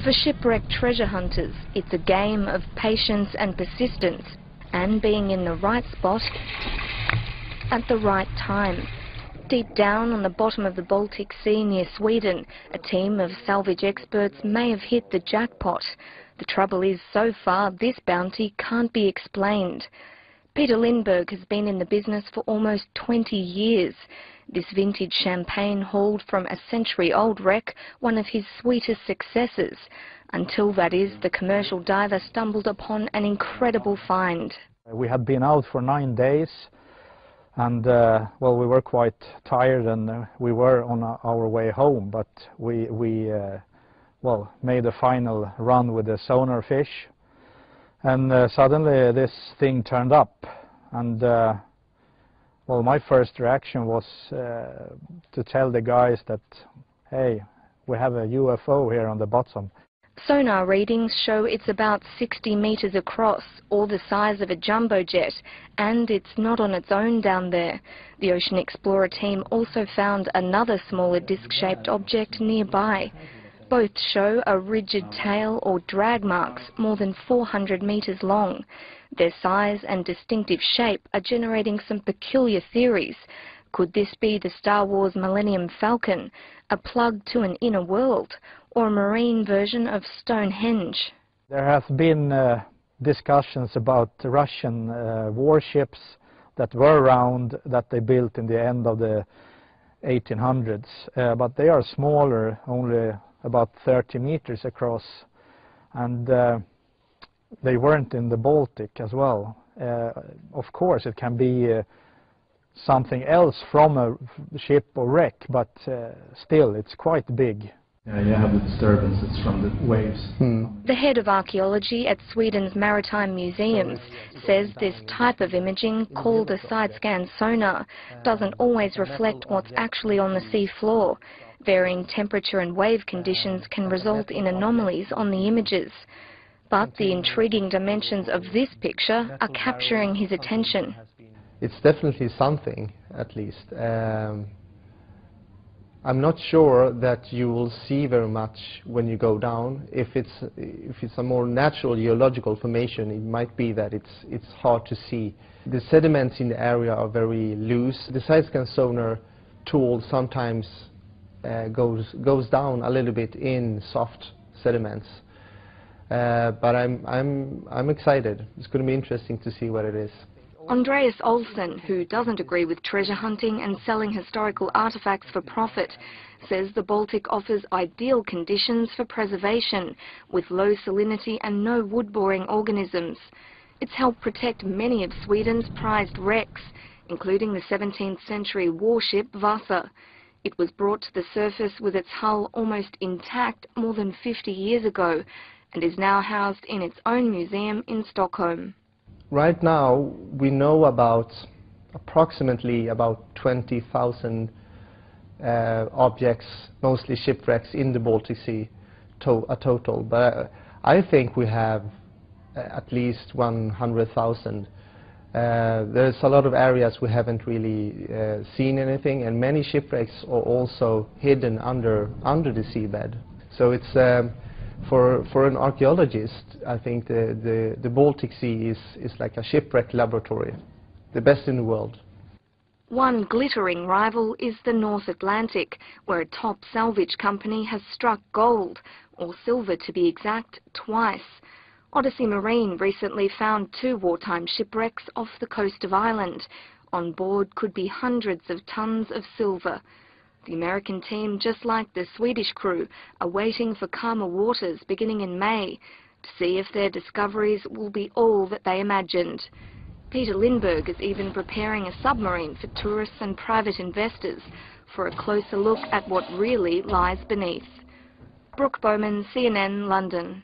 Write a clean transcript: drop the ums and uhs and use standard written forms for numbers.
For shipwrecked treasure hunters, it's a game of patience and persistence, and being in the right spot at the right time. Deep down on the bottom of the Baltic Sea near Sweden, a team of salvage experts may have hit the jackpot. The trouble is, so far, this bounty can't be explained. Peter Lindberg has been in the business for almost 20 years. This vintage champagne hauled from a century-old wreck, one of his sweetest successes, until, that is, the commercial diver stumbled upon an incredible find. We had been out for 9 days, and well, we were quite tired, and we were on our way home, but we well, made a final run with the sonar fish, and suddenly this thing turned up, and well, my first reaction was to tell the guys that, hey, we have a UFO here on the bottom. Sonar readings show it's about 60 meters across, or the size of a jumbo jet, and it's not on its own down there. The Ocean Explorer team also found another smaller disc-shaped object nearby. Both show a rigid tail or drag marks more than 400 meters long. Their size and distinctive shape are generating some peculiar theories. Could this be the Star Wars Millennium Falcon, a plug to an inner world, or a marine version of Stonehenge? There have been discussions about Russian warships that were around, that they built in the end of the 1800s, but they are smaller, only about 30 meters across, and they weren't in the Baltic as well. Of course, it can be something else from a ship or wreck, but still, it's quite big. Yeah, you have the disturbances from the waves. The head of archaeology at Sweden's Maritime Museums says this type of imaging, called a side-scan sonar, doesn't always reflect what's actually on the sea floor. Varying temperature and wave conditions can result in anomalies on the images. But the intriguing dimensions of this picture are capturing his attention. It's definitely something, at least. I'm not sure that you will see very much when you go down. If it's a more natural geological formation, it might be that it's hard to see. The sediments in the area are very loose. The side-scan sonar tool sometimes goes down a little bit in soft sediments. But I'm excited. It's going to be interesting to see what it is. Andreas Olsen, who doesn't agree with treasure hunting and selling historical artefacts for profit, says the Baltic offers ideal conditions for preservation, with low salinity and no wood-boring organisms. It's helped protect many of Sweden's prized wrecks, including the 17th century warship Vasa. It was brought to the surface with its hull almost intact more than 50 years ago, and is now housed in its own museum in Stockholm. Right now, we know about approximately about 20,000 objects, mostly shipwrecks, in the Baltic Sea, a total. But I think we have at least 100,000. There's a lot of areas we haven't really seen anything, and many shipwrecks are also hidden under the seabed. So it's for an archaeologist, I think the Baltic Sea is like a shipwreck laboratory, the best in the world. One glittering rival is the North Atlantic, where a top salvage company has struck gold, or silver to be exact, twice. Odyssey Marine recently found 2 wartime shipwrecks off the coast of Ireland. On board could be hundreds of tons of silver. The American team, just like the Swedish crew, are waiting for calmer waters beginning in May to see if their discoveries will be all that they imagined. Peter Lindberg is even preparing a submarine for tourists and private investors for a closer look at what really lies beneath. Brooke Bowman, CNN, London.